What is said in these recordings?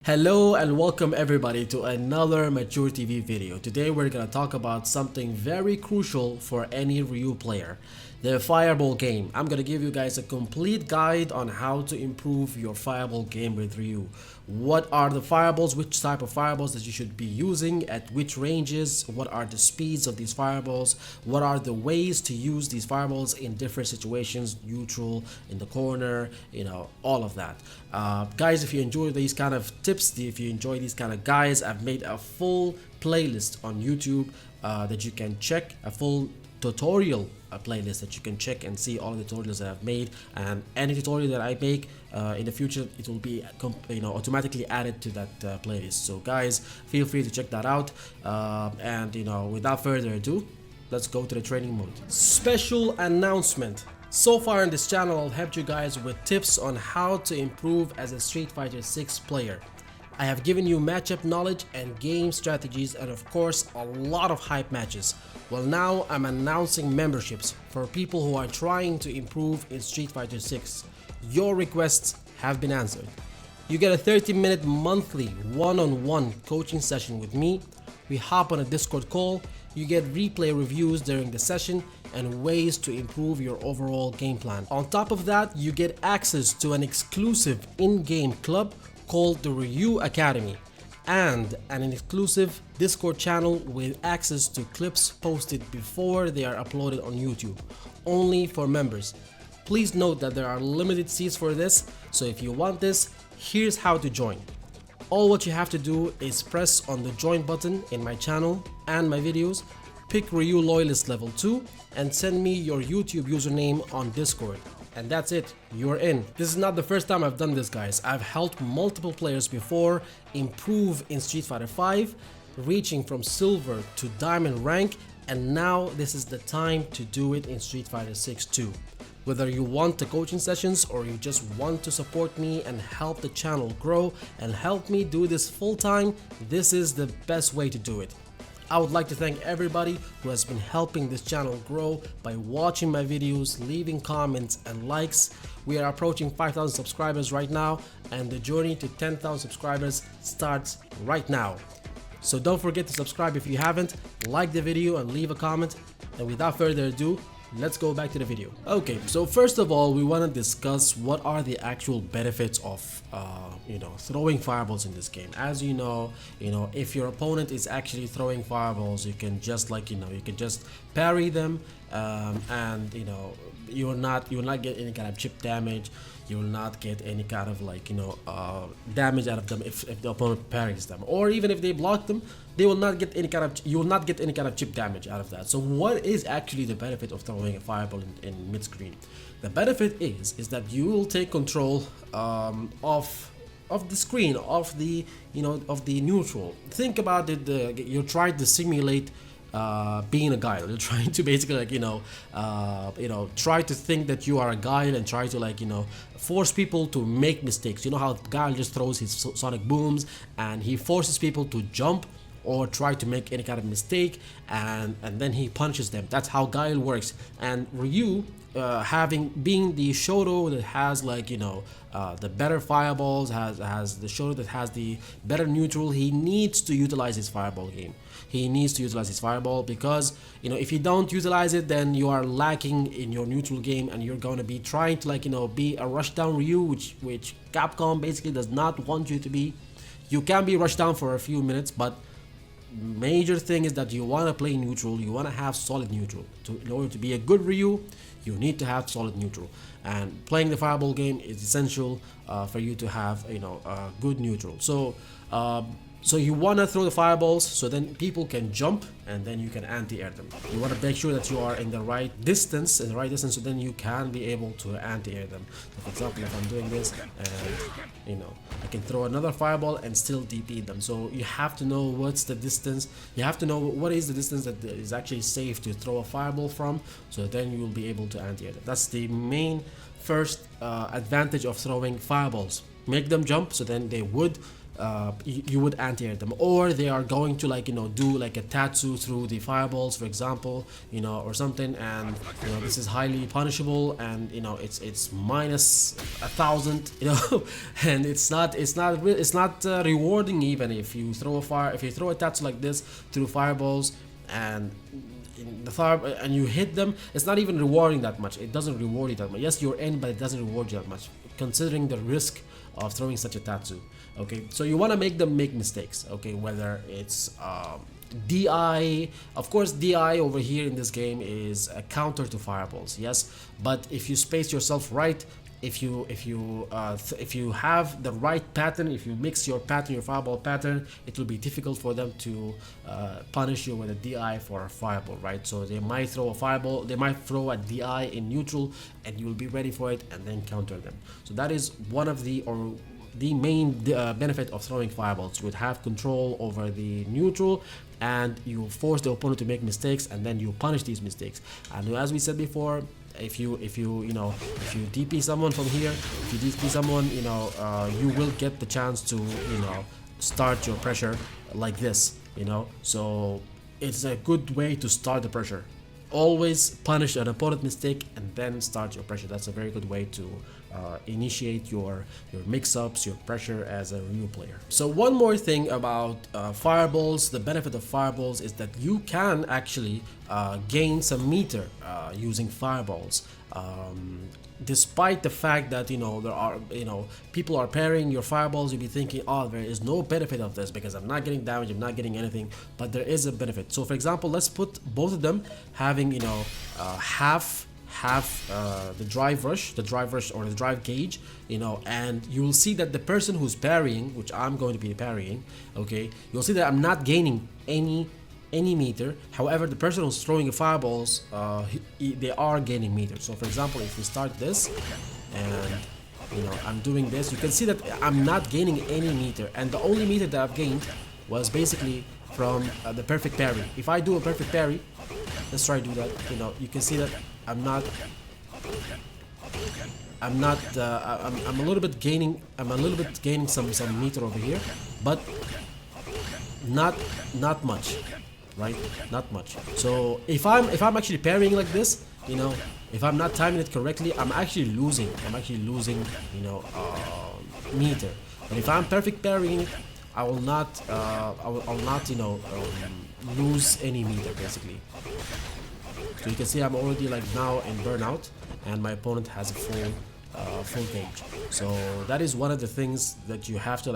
Hello and welcome everybody to another MachoorTV video. Today we're gonna talk about something very crucial for any Ryu player, the fireball game. I'm gonna give you guys a complete guide on how to improve your fireball game with Ryu. What are the fireballs, which type of fireballs that you should be using, at which ranges, what are the speeds of these fireballs, what are the ways to use these fireballs in different situations, neutral, in the corner, all of that. Guys, if you enjoy these kind of tips, if you enjoy these kind of guides, I've made a full playlist on YouTube that you can check, a full tutorial playlist that you can check and see all the tutorials that I've made, and any tutorial that I make in the future, it will be automatically added to that playlist. So guys, feel free to check that out, and without further ado, let's go to the training mode. Special announcement. So far in this channel, I've helped you guys with tips on how to improve as a Street Fighter 6 player. I have given you matchup knowledge and game strategies, and of course a lot of hype matches. Well, now I'm announcing memberships for people who are trying to improve in Street Fighter 6. Your requests have been answered. You get a 30-minute monthly one-on-one coaching session with me. We hop on a Discord call. You get replay reviews during the session and ways to improve your overall game plan. On top of that, you get access to an exclusive in-game club called the Ryu Academy and an exclusive Discord channel with access to clips posted before they are uploaded on YouTube, only for members. Please note that there are limited seats for this, so if you want this, here's how to join. All what you have to do is press on the join button in my channel and my videos, pick Ryu Loyalist level 2 and send me your YouTube username on Discord. And that's it, you're in. This is not the first time I've done this, guys. I've helped multiple players before improve in Street Fighter 5, reaching from silver to diamond rank, and now this is the time to do it in Street Fighter 6 too. Whether you want the coaching sessions or you just want to support me and help the channel grow and help me do this full time, this is the best way to do it. I would like to thank everybody who has been helping this channel grow by watching my videos, leaving comments and likes. We are approaching 5,000 subscribers right now, and the journey to 10,000 subscribers starts right now. So don't forget to subscribe if you haven't, like the video and leave a comment, and without further ado, let's go back to the video. Okay, so first of all, we want to discuss what are the actual benefits of throwing fireballs in this game. As you know, if your opponent is actually throwing fireballs, you can just you can just parry them, and you will not get any kind of chip damage. You will not get any kind of damage out of them if the opponent parries them, or even if they block them, they will not get any kind of you will not get any kind of chip damage out of that. So what is actually the benefit of throwing a fireball in mid screen? The benefit is that you will take control of the screen, of the of the neutral. Think about it. You're trying to simulate being a guile. You're trying to basically try to think that you are a guile and try to force people to make mistakes. You know how Guile just throws his sonic booms and he forces people to jump or try to make any kind of mistake, and then he punishes them. That's how Guile works. And Ryu, being the Shoto that has the better fireballs, has the Shoto that has the better neutral, he needs to utilize his fireball game. He needs to utilize his fireball because if you don't utilize it, then you are lacking in your neutral game, and you're going to be trying to be a rushdown Ryu, which Capcom basically does not want you to be. You can be rushed down for a few minutes, but major thing is that you want to play neutral. You want to have solid neutral. In order to be a good Ryu, you need to have solid neutral, and playing the fireball game is essential for you to have a good neutral. So you want to throw the fireballs so then people can jump and then you can anti-air them. You want to make sure that you are in the right distance, so then you can be able to anti-air them. So for example, if I'm doing this and I can throw another fireball and still DP them. So you have to know what's the distance. You have to know what is the distance that is actually safe to throw a fireball from, so then you will be able to anti-air them. That's the main first advantage of throwing fireballs. Make them jump, so then they would you would anti-air them, or they are going to like do like a tattoo through the fireballs, for example, or something, and this is highly punishable, and it's minus 1,000, and it's not rewarding even if you throw a tattoo like this through fireballs, and in the fire and you hit them. It's not even rewarding that much. It doesn't reward you that much. Yes, you're in, but it doesn't reward you that much considering the risk of throwing such a tattoo. Okay, so you want to make them make mistakes. Okay, whether it's DI, of course DI over here in this game is a counter to fireballs, yes, but if you space yourself right, if you have the right pattern, if you mix your pattern, your fireball pattern, it will be difficult for them to punish you with a DI for a fireball, right? So they might throw a fireball, they might throw a DI in neutral, and you will be ready for it and then counter them. So that is one of the main benefit of throwing fireballs. You would have control over the neutral, and you force the opponent to make mistakes, and then you punish these mistakes. And as we said before, if you DP someone from here, if you DP someone, you will get the chance to start your pressure like this, so it's a good way to start the pressure. Always punish an opponent mistake and then start your pressure. That's a very good way to initiate your mix-ups, your pressure as a Ryu player. So one more thing about fireballs, the benefit of fireballs is that you can actually gain some meter using fireballs. Despite the fact that there are people are parrying your fireballs, you'll be thinking, oh, there is no benefit of this because I'm not getting damage, I'm not getting anything, but there is a benefit. So for example, let's put both of them having half the drive rush or the drive gauge, and you will see that the person who's parrying, which I'm going to be parrying, okay, you'll see that I'm not gaining any meter. However, the person who's throwing the fireballs, they are gaining meter. So for example, if we start this and I'm doing this, you can see that I'm not gaining any meter, and the only meter that I've gained was basically from the perfect parry. If I do a perfect parry, let's try to do that. You can see that I'm a little bit gaining some meter over here, but not much, right? Not much. So if I'm actually parrying like this, if I'm not timing it correctly, I'm actually losing meter. But if I'm perfect parrying, I will not lose any meter basically. So you can see I'm already like now in burnout, and my opponent has a full gauge. So that is one of the things that you have to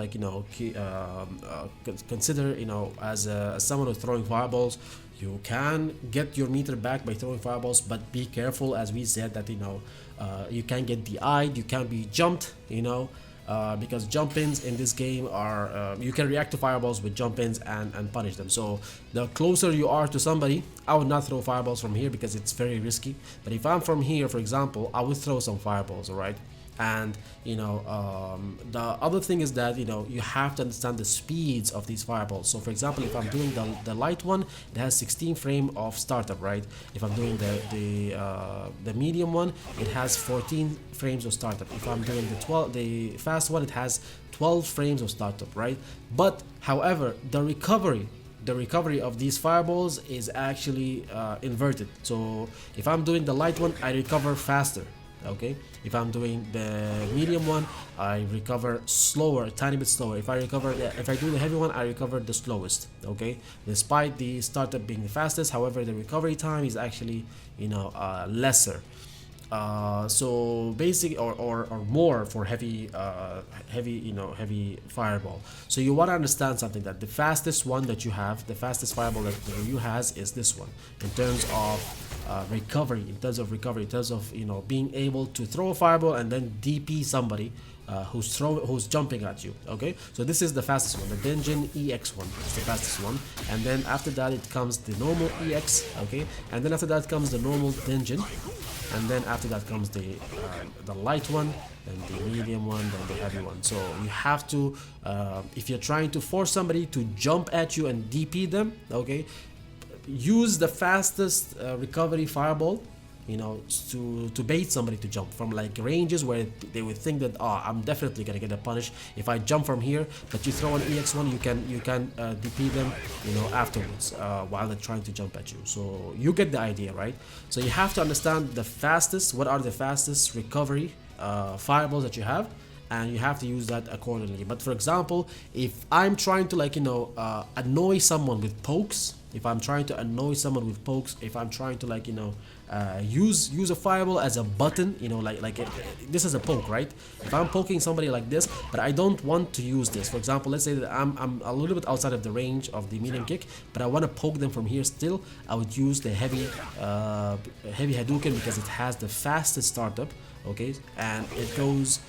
consider. As someone who's throwing fireballs, you can get your meter back by throwing fireballs, but be careful, as we said, that you can get DI'd, you can be jumped, because jump-ins in this game are you can react to fireballs with jump-ins and punish them. So the closer you are to somebody, I would not throw fireballs from here because it's very risky. But if I'm from here, for example, I would throw some fireballs, alright? And the other thing is that you have to understand the speeds of these fireballs. So for example, if I'm doing the light one, it has 16 frame of startup, right? If I'm doing the medium one, it has 14 frames of startup. If I'm doing the fast one, it has 12 frames of startup, right? But however, the recovery of these fireballs is actually inverted. So if I'm doing the light one, I recover faster. Okay, if I'm doing the medium one, I recover slower, a tiny bit slower. If I do the heavy one, I recover the slowest. Okay, despite the startup being the fastest, however, the recovery time is actually lesser. So basic or more for heavy fireball. So you want to understand something, that the fastest one that you have, the fastest fireball that the Ryu has is this one in terms of recovery, in terms of being able to throw a fireball and then DP somebody who's jumping at you. Okay, so this is the fastest one, the Denjin EX one is the fastest one, and then after that it comes the normal EX. Okay, and then after that comes the normal Denjin, and then after that comes the light one, then the medium one, then the heavy one. So you have to if you're trying to force somebody to jump at you and DP them, okay, use the fastest recovery fireball, you know, to bait somebody to jump from like ranges where they would think that, oh, I'm definitely gonna get a punish if I jump from here. But you throw an EX1, you can DP them, you know, afterwards while they're trying to jump at you. So you get the idea, right? So you have to understand the fastest, what are the fastest recovery fireballs that you have, and you have to use that accordingly. But for example, if I'm trying to, like, you know, annoy someone with pokes, if I'm trying to annoy someone with pokes, if I'm trying to, like, you know, use a fireball as a button, you know, like this is a poke, right? If I'm poking somebody like this, but I don't want to use this, for example, let's say that I'm a little bit outside of the range of the medium kick, but I want to poke them from here still, I would use the heavy Hadouken, because it has the fastest startup, okay, and it goes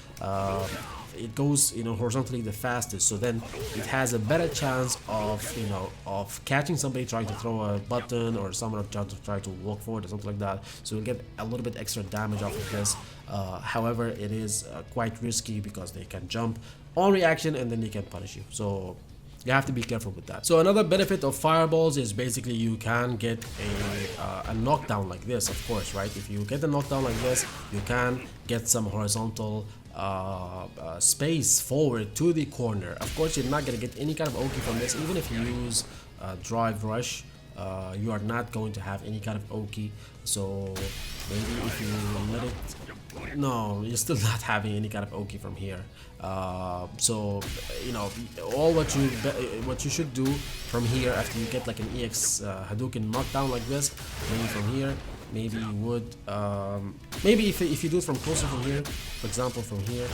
you know, horizontally the fastest. So then it has a better chance of, you know, of catching somebody trying to throw a button, or someone trying to walk forward or something like that. So you'll get a little bit extra damage off of this. However, it is quite risky because they can jump on reaction and then they can punish you. So you have to be careful with that. So another benefit of fireballs is basically you can get a knockdown like this, of course, right? If you get a knockdown like this, you can get some horizontal space forward to the corner. Of course, you're not gonna get any kind of Oki from this. Even if you use drive rush, you are not going to have any kind of Oki. So maybe if you let it, no, you're still not having any kind of Oki from here. So you know, all what you should do from here after you get like an EX Hadouken knockdown like this, maybe from here, maybe you would maybe if you do it from closer from here, for example from here,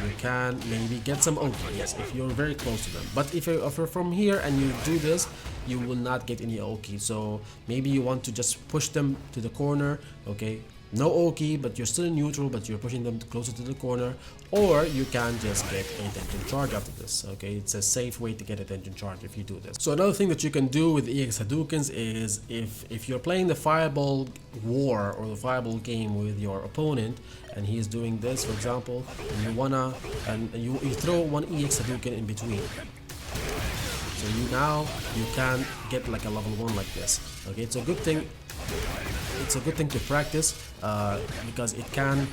you can maybe get some Oki, yes, if you're very close to them. But if you're from here and you do this, you will not get any Oki. So maybe you want to just push them to the corner, okay, no Oki, but you're still in neutral, but you're pushing them closer to the corner. Or you can just get a attention charge after this, okay? It's a safe way to get attention charge if you do this. So another thing that you can do with EX Hadoukens is if you're playing the fireball war or the fireball game with your opponent and he's doing this, for example, and you wanna, and you throw one EX Hadouken in between. So you can get like a level 1 like this, okay? It's a good thing. It's a good thing to practice because it can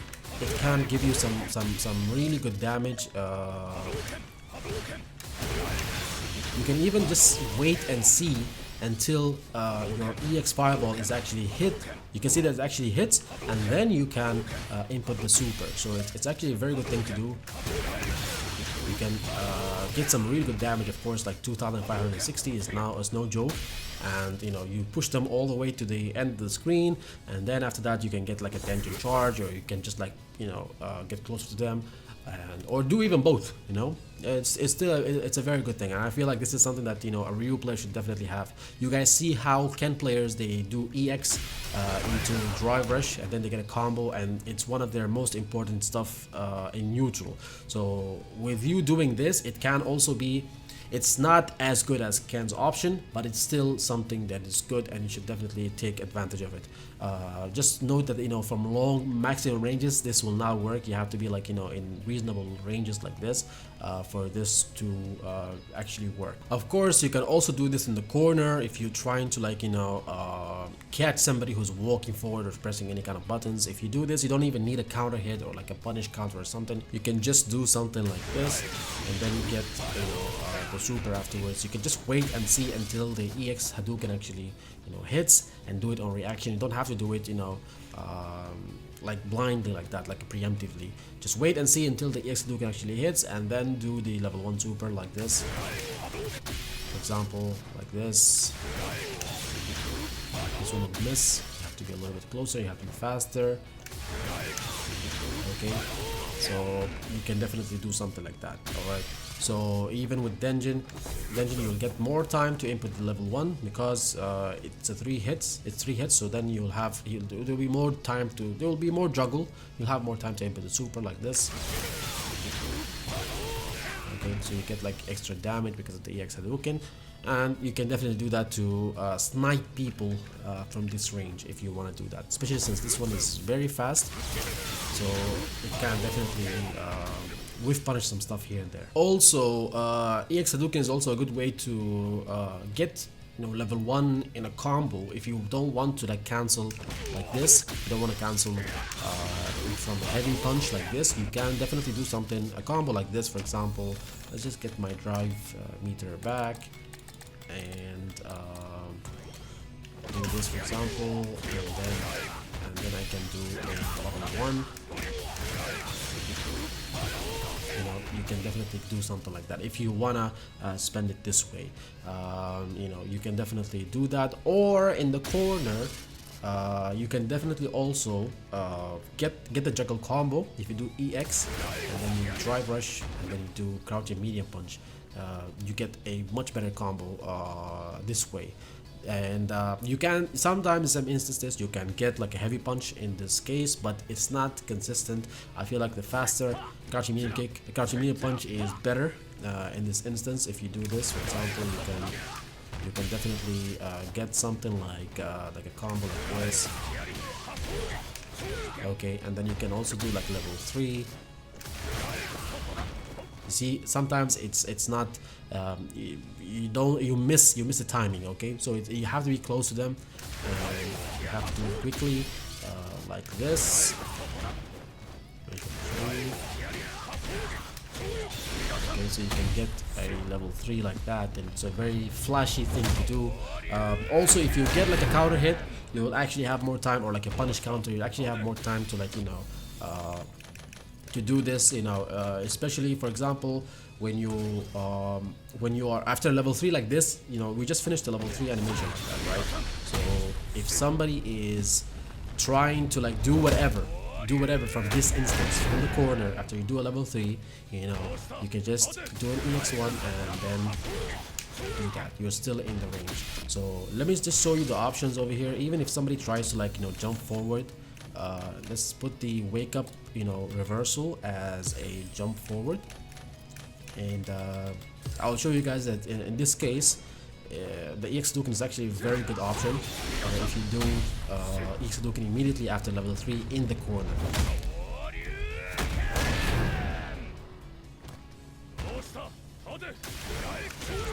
give you some really good damage. You can even just wait and see until your EX fireball is actually hit. You can see that it actually hits, and then you can input the super. So it's actually a very good thing to do. You can get some really good damage, of course, like 2560 is no joke. And you know, you push them all the way to the end of the screen, and then after that you can get like a attention charge, or you can just like, you know, get closer to them, and or do even both. You know, it's a very good thing, and I feel like this is something that, you know, a Ryu player should definitely have. You guys see how Ken players, they do EX into drive rush, and then they get a combo, and it's one of their most important stuff in neutral. So with you doing this, it can also be, it's not as good as Ken's option, but it's still something that is good, and you should definitely take advantage of it. Just note that, you know, from long maximum ranges, this will not work. You have to be like, you know, in reasonable ranges like this for this to actually work. Of course, you can also do this in the corner if you're trying to, like, you know, catch somebody who's walking forward or pressing any kind of buttons. If you do this, you don't even need a counter hit or like a punish counter or something. You can just do something like this, and then you get, you know, the super afterwards. You can just wait and see until the EX Hadouken actually, you know, hits, and do it on reaction. You don't have to do it, you know, like blindly like that, like preemptively. Just wait and see until the EX Hadouken actually hits, and then do the level 1 super like this. For example, like this. This one will miss. You have to be a little bit closer. You have to be faster. Okay, so you can definitely do something like that. All right. So even with Denjin you'll get more time to input the level 1 because it's 3 hits. So then there will be more time to, there will be more juggle. You'll have more time to input the super like this. Okay, so you get like extra damage because of the EX Hadouken, and you can definitely do that to snipe people from this range if you want to do that, especially since this one is very fast, so it can definitely whiff punish some stuff here and there. Also, EX Hadouken is also a good way to get level 1 in a combo, if you don't want to like cancel like this, you don't want to cancel from a heavy punch like this, you can definitely do something, a combo like this. For example, let's just get my drive meter back and do this, for example, and then I can do a level 1. You can definitely do something like that if you wanna spend it this way. You can definitely do that, or in the corner you can definitely also get the juggle combo. If you do EX and then you drive rush and then you do crouching medium punch, you get a much better combo this way. And you can sometimes, in some instances, you can get like a heavy punch in this case, but it's not consistent. I feel like the faster crouching medium kick, the crouching medium punch is better in this instance. If you do this, for example, you can definitely get something like a combo like this. Okay, and then you can also do like level 3. You see, sometimes it's not you miss the timing. Okay, so you have to be close to them, and you have to do it quickly like this. Okay, so you can get a level 3 like that, and it's a very flashy thing to do. Also, if you get like a counter hit, you will actually have more time, or like a punish counter, you actually have more time to like to do this, especially for example when you are after level 3 like this. We just finished the level 3 animation like that, right? So if somebody is trying to like do whatever from this instance, from the corner, after you do a level 3, you can just do an EX1 and then do that. You're still in the range. So let me just show you the options over here. Even if somebody tries to like jump forward, let's put the wake up reversal as a jump forward, and I'll show you guys that in this case the EX Hadouken is actually a very good option if you do EX Hadouken immediately after level 3 in the corner.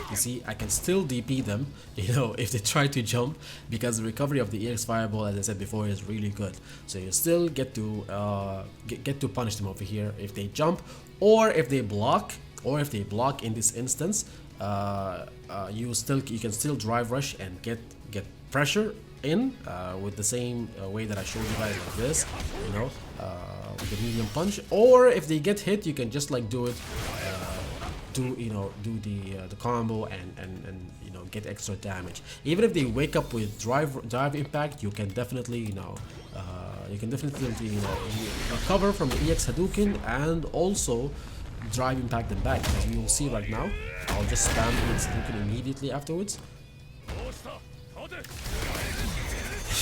You see, I can still DP them, if they try to jump, because the recovery of the EX Fireball, as I said before, is really good. So you still get to punish them over here if they jump, or if they block, in this instance. You can still drive rush and get pressure in with the same way that I showed you guys, like this, with the medium punch. Or if they get hit, you can just like do it. Do the combo and get extra damage. Even if they wake up with drive impact, you can definitely recover from the EX Hadouken and also drive impact them back, as we will see right now. I'll just spam EX Hadouken immediately afterwards.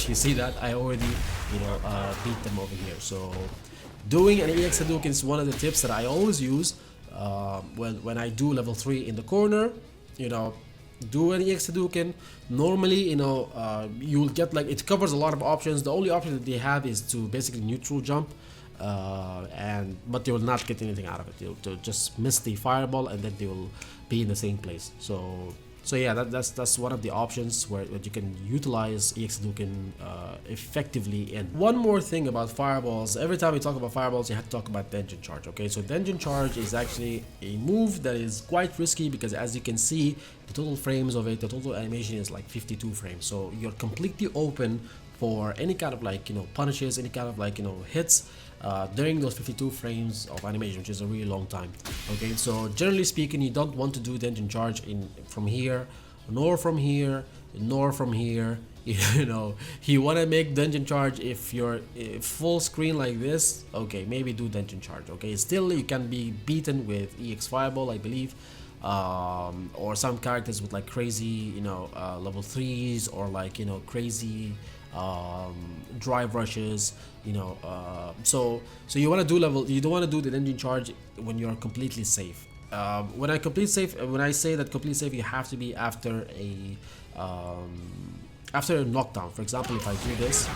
You see that I already beat them over here. So doing an EX Hadouken is one of the tips that I always use. When I do level 3 in the corner, do an EX Hadouken. Normally, you'll get like, it covers a lot of options. The only option that they have is to basically neutral jump, but they will not get anything out of it. They'll just miss the fireball, and then they will be in the same place. So yeah, that's one of the options where you can utilize EX Hadouken effectively. And one more thing about fireballs: every time we talk about fireballs, you have to talk about Denjin Charge. Okay, so Denjin Charge is actually a move that is quite risky, because as you can see, the total frames of it, the total animation is like 52 frames. So you're completely open for any kind of like punishes, any kind of like hits during those 52 frames of animation, which is a really long time. Okay, so generally speaking, you don't want to do Denjin Charge from here, nor from here, nor from here. You want to make Denjin Charge if you're full screen like this. Okay, maybe do Denjin Charge. Okay, still you can be beaten with EX Fireball, I believe, or some characters with like crazy level 3s, or like crazy drive rushes, so you want to do you don't want to do the Denjin Charge when you're completely safe. When I say that complete safe, you have to be after a knockdown. For example, if I do this,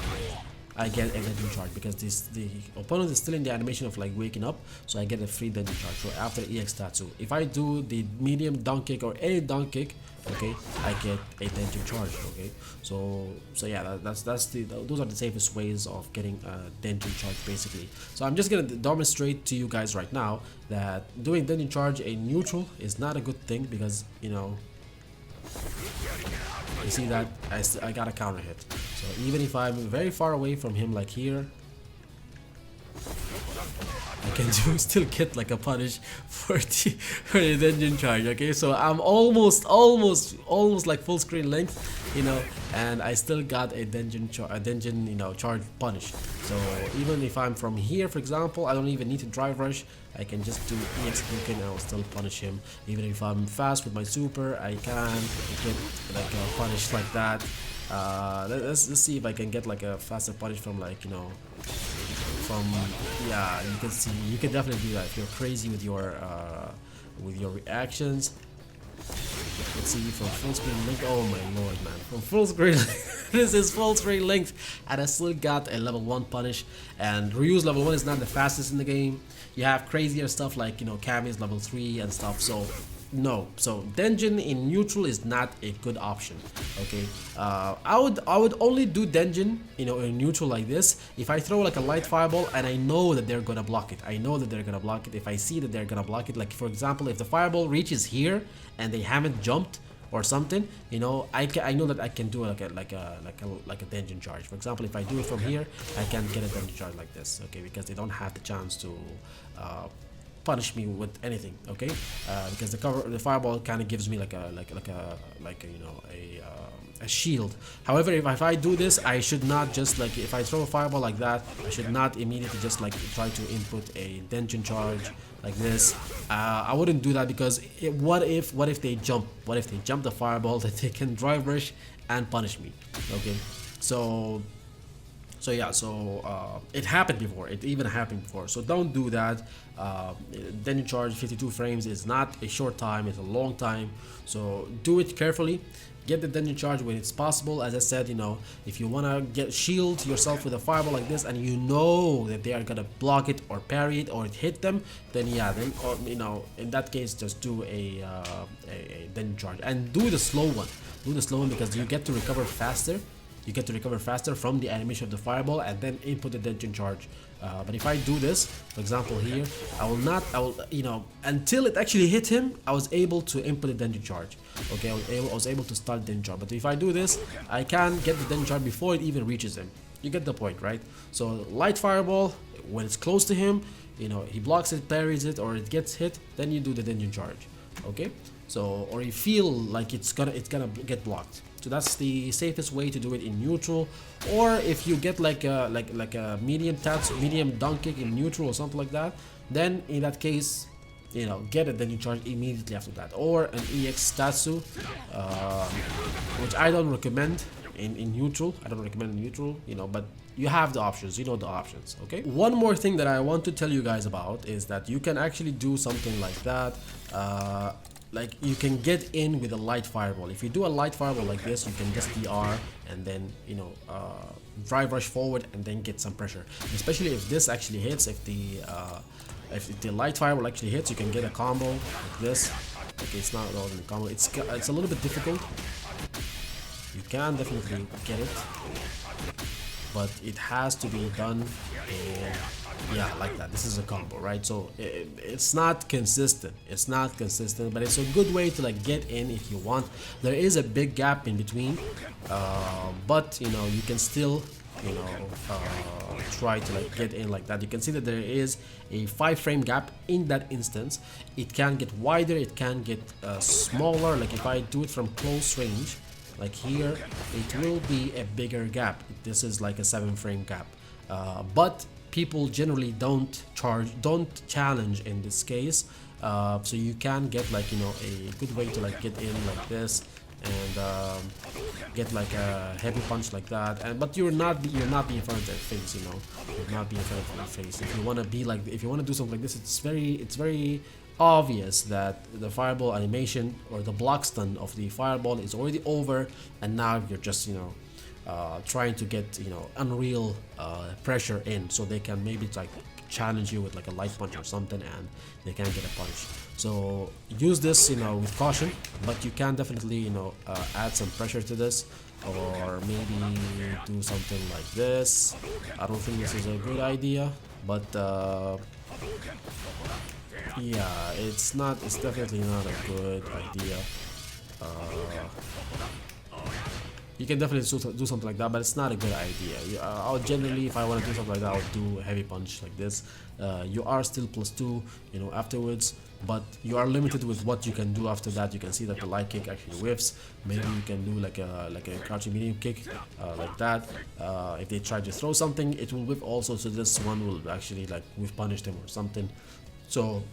I get a dungeon charge because the opponent is still in the animation of like waking up, so I get a free dungeon charge. So after EX Tatsu, if I do the medium dunk kick or any dunk kick, okay, I get a dungeon charge. Okay, so yeah, that's those are the safest ways of getting a dungeon charge basically. So I'm just gonna demonstrate to you guys right now that doing dungeon charge a neutral is not a good thing, because you know, you see that I got a counter hit. So even if I'm very far away from him, like here, I can still get like a punish for the dungeon charge. Okay, so I'm almost like full screen length, you know, and I still got a dungeon you know, charge punish. So even if I'm from here, for example, I don't even need to drive rush. I can just do EX Hadouken and I'll still punish him. Even if I'm fast with my super, I can get like a punish like that. Let's see if I can get like a faster punish from, like, you know, from, yeah, you can see, you can definitely do that if you're crazy with your reactions. Let's see, from full screen length, oh my lord, man, from full screen this is full screen length, and I still got a level 1 punish. And Ryu's level 1 is not the fastest in the game. You have crazier stuff like, you know, Kami's level 3 and stuff. So no, so dungeon in neutral is not a good option. Okay, I would only do dungeon, you know, in neutral like this if I throw like a light fireball and I know that they're gonna block it. I know that they're gonna block it. If I see that they're gonna block it, like for example, if the fireball reaches here and they haven't jumped or something, you know, I know that I can do like a dungeon charge. For example, if I do it from here, I can get a dungeon charge like this. Okay, because they don't have the chance to punish me with anything. Okay, because the fireball kind of gives me like a you know, a shield. However, if I do this, I should not just, like, if I throw a fireball like that, I should not immediately just like try to input a dungeon charge like this. I wouldn't do that, because what if they jump? What if they jump the fireball, that they can drive rush and punish me? Okay, so yeah, so it happened before. It even happened before. So don't do that. Dungeon charge 52 frames is not a short time, it's a long time. So do it carefully. Get the dungeon charge when it's possible. As I said, you know, if you wanna shield yourself with a fireball like this, and you know that they are gonna block it or parry it or hit them, then yeah, then you know, in that case, just do a dungeon charge and do the slow one. Do the slow one, because you get to recover faster. You get to recover faster from the animation of the fireball and then input the dungeon charge. But if I do this, for example here, I will, you know, until it actually hit him, I was able to input the dungeon charge. Okay, I was able to start the dungeon charge. But if I do this, I can get the dungeon charge before it even reaches him. You get the point, right? So light fireball, when it's close to him, you know, he blocks it, parries it, or it gets hit, then you do the dungeon charge. Okay, so, or you feel like it's gonna get blocked. So that's the safest way to do it in neutral. Or if you get like a medium dunk kick in neutral or something like that, then in that case, you know, get it, then you charge immediately after that. Or an EX Tatsu, which I don't recommend in neutral. I don't recommend in neutral, you know, but you have the options, you know the options. Okay, one more thing that I want to tell you guys about is that you can actually do something like that. Like, you can get in with a light fireball. If you do a light fireball like this, you can just DR and then, you know, drive rush forward and then get some pressure. Especially if this actually hits, if the light fireball actually hits, you can get a combo like this. Okay, it's not at all in the combo. It's a little bit difficult. You can definitely get it, but it has to be done in, yeah, like that. This is a combo, right? So it's not consistent. It's not consistent, but it's a good way to like get in if you want. There is a big gap in between, but you know, you can still, you know, try to like get in like that. You can see that there is a 5-frame gap in that instance. It can get wider, it can get smaller. Like if I do it from close range, like here, it will be a bigger gap. This is like a 7-frame gap, but people generally don't challenge in this case. So you can get like, you know, a good way to like get in like this and get like a heavy punch like that. And but you're not be in front of their face, you know. You're not be in front of their face. If you want to be like, if you want to do something like this, it's very obvious that the fireball animation or the block stun of the fireball is already over, and now you're just, you know, trying to get, you know, unreal pressure in, so they can maybe like challenge you with like a light punch or something, and they can't get a punish. So use this, you know, with caution, but you can definitely, you know, add some pressure to this, or maybe do something like this. I don't think this is a good idea, but yeah, it's definitely not a good idea. You can definitely do something like that, but it's not a good idea. I'll generally, if I want to do something like that, I'll do a heavy punch like this. You are still +2, you know, afterwards, but you are limited with what you can do after that. You can see that the light kick actually whiffs. Maybe you can do like a crouching medium kick, like that. If they try to throw something, it will whiff also. So this one will actually like whiff punish them or something. So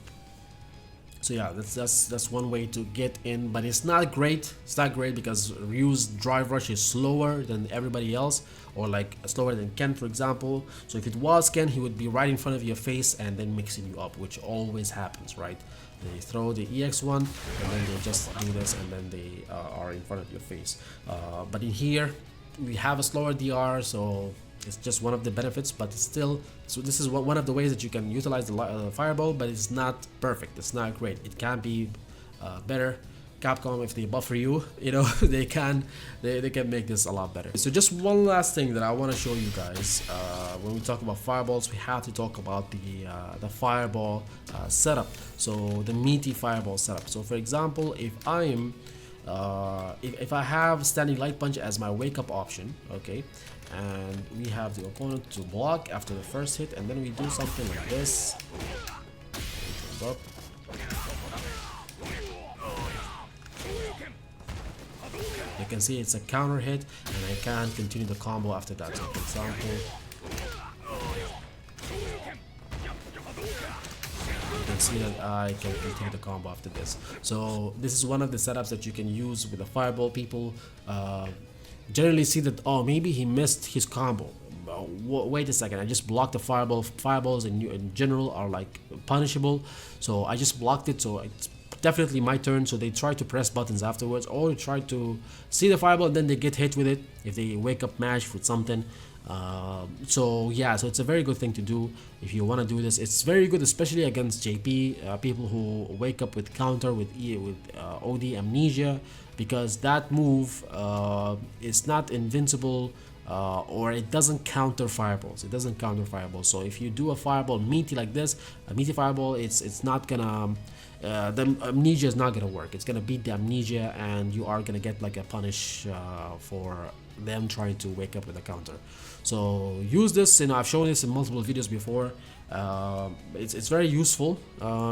yeah, that's one way to get in, but it's not great. It's not great because Ryu's drive rush is slower than everybody else, or like slower than Ken, for example. So if it was Ken, he would be right in front of your face and then mixing you up, which always happens, right? They throw the EX1 and then they just do this, and then they are in front of your face. But in here, we have a slower DR, so it's just one of the benefits, but it's still, so this is one of the ways that you can utilize the fireball, but it's not perfect. It's not great. It can be better. Capcom, if they buffer you, you know, they can make this a lot better. So just one last thing that I want to show you guys. When we talk about fireballs, we have to talk about the fireball setup. So the meaty fireball setup. So for example, if I'm if I have standing light punch as my wake up option, okay, and we have the opponent to block after the first hit, and then we do something like this. Up. You can see it's a counter hit, and I can continue the combo after that. So for example, you can see that I can continue the combo after this. So this is one of the setups that you can use with the fireball. People generally see that, oh, maybe he missed his combo. Wait a second, I just blocked the fireball. Fireballs in general are like punishable, so I just blocked it, so it's definitely my turn. So they try to press buttons afterwards, or try to see the fireball and then they get hit with it if they wake up mash with something. So yeah, so it's a very good thing to do if you want to do this. It's very good, especially against JP, people who wake up with counter with OD amnesia, because that move is not invincible, or it doesn't counter fireballs. It doesn't counter fireballs. So if you do a fireball meaty like this, a meaty fireball, it's not gonna the amnesia is not gonna work. It's gonna beat the amnesia, and you are gonna get like a punish for them trying to wake up with a counter. So use this, and I've shown this in multiple videos before. It's very useful.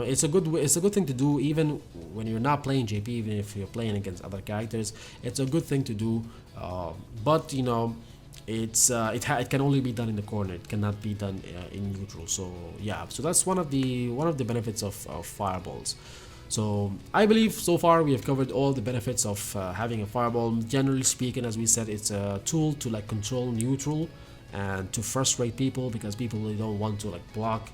It's a good thing to do even when you're not playing JP, even if you're playing against other characters. It's a good thing to do, but you know, it can only be done in the corner. It cannot be done in neutral. So yeah, so that's one of the benefits of fireballs. So I believe so far we have covered all the benefits of having a fireball. Generally speaking, as we said, it's a tool to like control neutral and to frustrate people, because people, they don't want to like block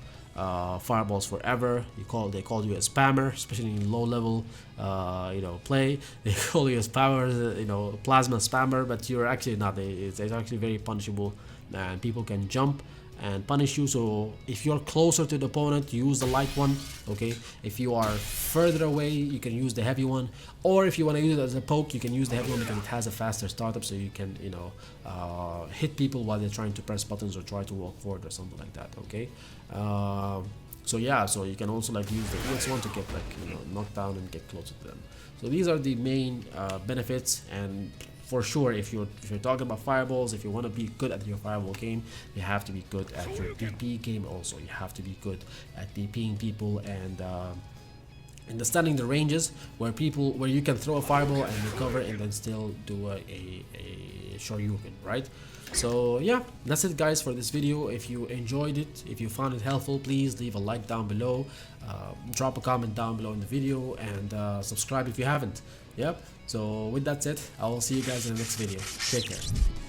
fireballs forever. They call you a spammer, especially in low level you know, play. They call you a spammer, you know, plasma spammer, but you're actually not. It's actually very punishable, and people can jump and punish you. So if you're closer to the opponent, use the light one, okay? If you are further away, you can use the heavy one, or if you want to use it as a poke, you can use the heavy one because it has a faster startup, so you can, you know, hit people while they're trying to press buttons or try to walk forward or something like that, okay? So yeah, so you can also like use the EX1 to get like, you know, knocked down and get closer to them. So these are the main benefits. And for sure, if you're talking about fireballs, if you want to be good at your fireball game, you have to be good at your DP game also. You have to be good at DPing people and understanding the ranges where you can throw a fireball and recover and then still do a shoryuken, right? So yeah, that's it guys for this video. If you enjoyed it, if you found it helpful, please leave a like down below, drop a comment down below in the video, and subscribe if you haven't. Yep, so with that said, I will see you guys in the next video. Take care.